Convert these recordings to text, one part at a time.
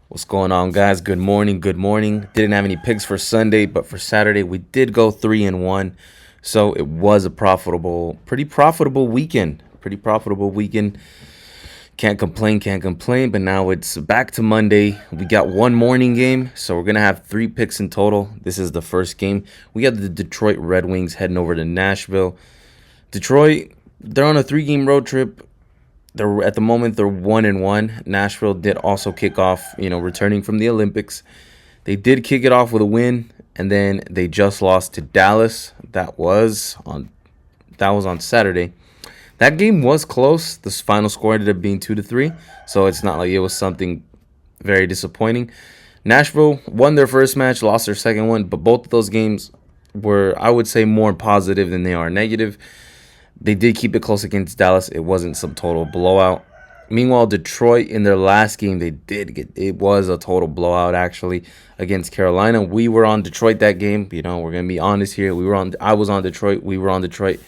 What's going on, guys? Good morning. Good morning. Didn't have any picks for Sunday, but for Saturday we did go 3-1. So it was a pretty profitable weekend. Pretty profitable weekend. Can't complain, can't complain. But now it's back to Monday. We got one morning game, so we're gonna have three picks in total. This is the first game. We got the Detroit Red Wings heading over to Nashville. Detroit, they're on a three-game road trip. They're at the moment they're 1-1. Nashville did also kick off, returning from the Olympics. They did kick it off with a win, and then they just lost to Dallas. That was on Saturday. That game was close. The final score ended up being 2-3, so it's not like it was something very disappointing. Nashville won their first match, lost their second one, but both of those games were, I would say, more positive than they are negative. They did keep it close against Dallas. It wasn't some total blowout. Meanwhile, Detroit in their last game, it was a total blowout actually against Carolina. We were on Detroit that game. We're gonna be honest here. I was on Detroit. We were on Detroit.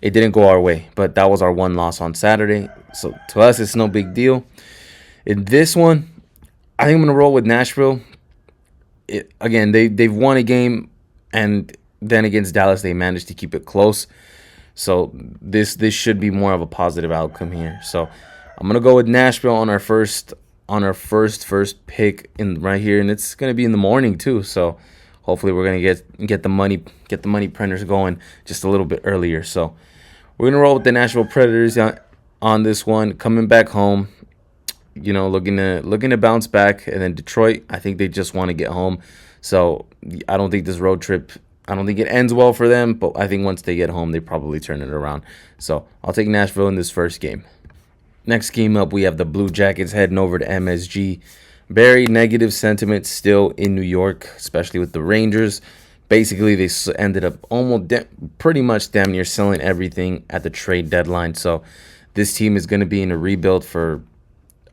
It didn't go our way, but that was our one loss on Saturday. So to us, it's no big deal. In this one, I think I'm gonna roll with Nashville. Again, they've won a game, and then against Dallas, they managed to keep it close. So this should be more of a positive outcome here. So I'm gonna go with Nashville on our first pick in right here, and it's gonna be in the morning too. So hopefully we're gonna get the money printers going just a little bit earlier. So we're gonna roll with the Nashville Predators on this one, coming back home. Looking to bounce back, and then Detroit, I think they just want to get home. So I don't think this road trip, I don't think it ends well for them, but I think once they get home, they probably turn it around. So I'll take Nashville in this first game. Next game up, we have the Blue Jackets heading over to MSG. Very negative sentiment still in New York, especially with the Rangers. Basically, they ended up pretty much damn near selling everything at the trade deadline. So this team is going to be in a rebuild for,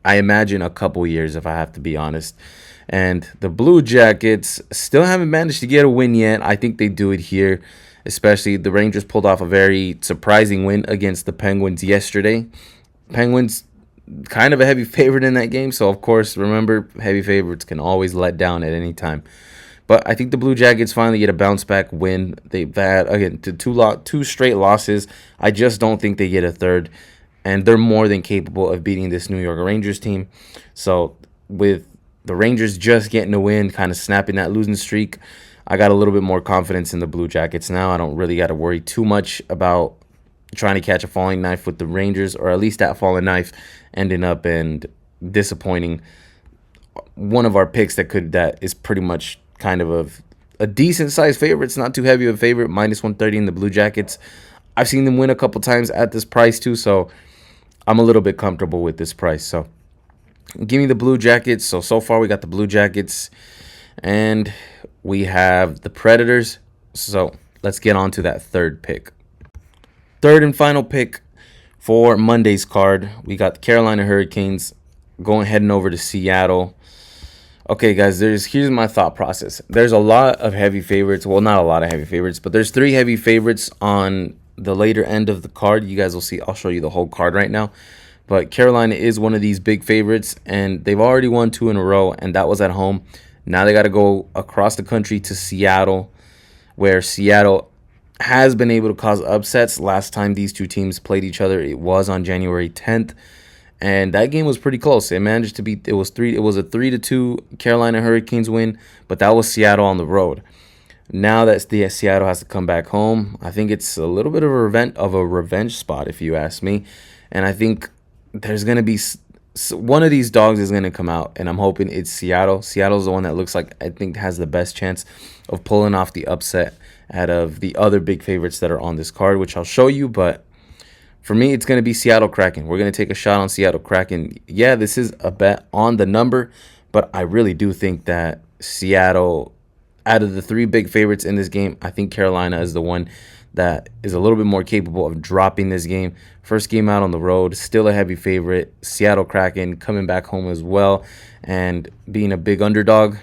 I imagine, a couple years, if I have to be honest. And the Blue Jackets still haven't managed to get a win yet. I think they do it here, especially the Rangers pulled off a very surprising win against the Penguins yesterday. Penguins kind of a heavy favorite in that game, so of course, remember, heavy favorites can always let down at any time. But I think the Blue Jackets finally get a bounce back win. They've had, again, two straight losses. I just don't think they get a third, and they're more than capable of beating this New York Rangers team. So with the Rangers just getting a win, kind of snapping that losing streak, I got a little bit more confidence in the Blue Jackets now. I don't really got to worry too much about trying to catch a falling knife with the Rangers, or at least that falling knife ending up and disappointing one of our picks that is pretty much kind of a decent sized favorite. It's not too heavy of a favorite, -130 in the Blue Jackets. I've seen them win a couple times at this price too, so I'm a little bit comfortable with this price. So give me the Blue Jackets. So far we got the Blue Jackets and we have the Predators. So let's get on to that third pick. Third and final pick for Monday's card. We got the Carolina Hurricanes heading over to Seattle. Okay, guys, here's my thought process. There's a lot of heavy favorites. Well, not a lot of heavy favorites, but there's three heavy favorites on the later end of the card. You guys will see. I'll show you the whole card right now. But Carolina is one of these big favorites, and they've already won 2 in a row, and that was at home. Now they got to go across the country to Seattle, where Seattle has been able to cause upsets. Last time these two teams played each other, it was on January 10th, and that game was pretty close. They managed to beat. It was a 3-2 Carolina Hurricanes win, but that was Seattle on the road. Now that Seattle has to come back home, I think it's a little bit of a revenge spot, if you ask me. And I think there's going to be one of these dogs is going to come out, and I'm hoping it's Seattle. Seattle's the one that looks like I think has the best chance of pulling off the upset out of the other big favorites that are on this card, which I'll show you. But for me, it's going to be Seattle Kraken. We're going to take a shot on Seattle Kraken. Yeah, this is a bet on the number, but I really do think that Seattle, out of the three big favorites in this game, I think Carolina is the one that is a little bit more capable of dropping this game. First game out on the road, still a heavy favorite. Seattle Kraken coming back home as well and being a big underdog.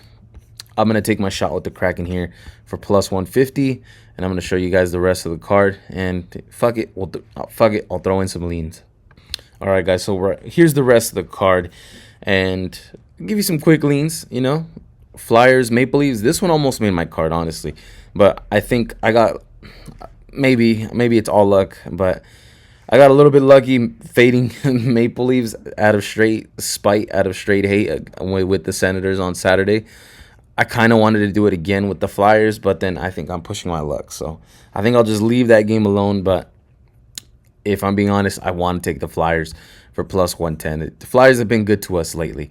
I'm going to take my shot with the Kraken here for +150, and I'm going to show you guys the rest of the card. And fuck it, I'll throw in some leans. All right, guys, so here's the rest of the card. And give you some quick leans, Flyers, Maple Leafs. This one almost made my card, honestly. But I think I got maybe it's all luck, but I got a little bit lucky fading Maple Leafs out of straight spite, out of straight hate with the Senators on Saturday. I kind of wanted to do it again with the Flyers, but then I think I'm pushing my luck. So I think I'll just leave that game alone. But if I'm being honest, I want to take the Flyers for plus 110. The Flyers have been good to us lately.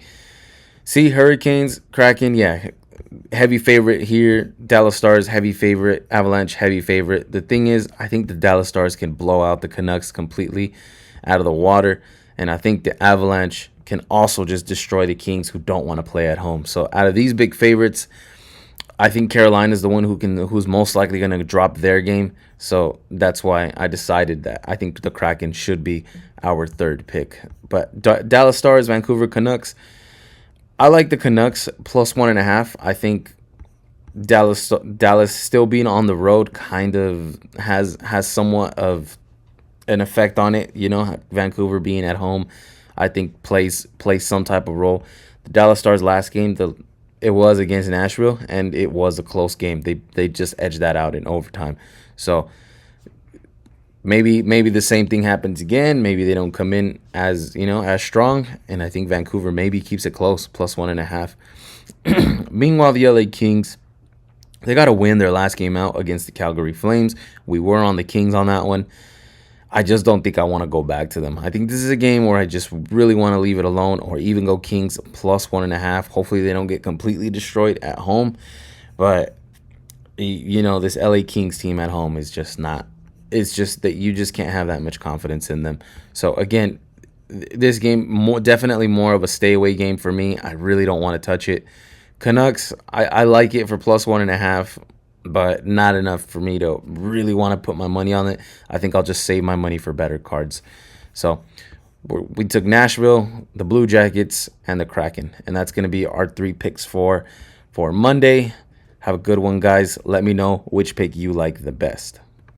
See, Hurricanes, Kraken, yeah, heavy favorite here. Dallas Stars, heavy favorite. Avalanche, heavy favorite. The thing is, I think the Dallas Stars can blow out the Canucks completely out of the water. And I think the Avalanche can also just destroy the Kings, who don't want to play at home. So out of these big favorites, I think Carolina is the one who's most likely going to drop their game. So that's why I decided that I think the Kraken should be our third pick. But Dallas Stars, Vancouver Canucks. I like the Canucks plus 1.5. I think Dallas still being on the road kind of has somewhat of an effect on it. Vancouver being at home, I think plays some type of role. The Dallas Stars last game, it was against Nashville, and it was a close game. They just edged that out in overtime. So maybe the same thing happens again. Maybe they don't come in as strong, and I think Vancouver maybe keeps it close, plus 1.5. Meanwhile, the LA Kings, they got to win their last game out against the Calgary Flames. We were on the Kings on that one. I just don't think I want to go back to them. I think this is a game where I just really want to leave it alone, or even go Kings plus 1.5. Hopefully they don't get completely destroyed at home. But this LA Kings team at home is just not. It's just that you just can't have that much confidence in them. So again, this game definitely more of a stay away game for me. I really don't want to touch it. Canucks, I like it for plus 1.5, but not enough for me to really want to put my money on it. I think I'll just save my money for better cards. So we took Nashville, the Blue Jackets, and the Kraken, and that's going to be our 3 picks for Monday. Have a good one, guys. Let me know which pick you like the best.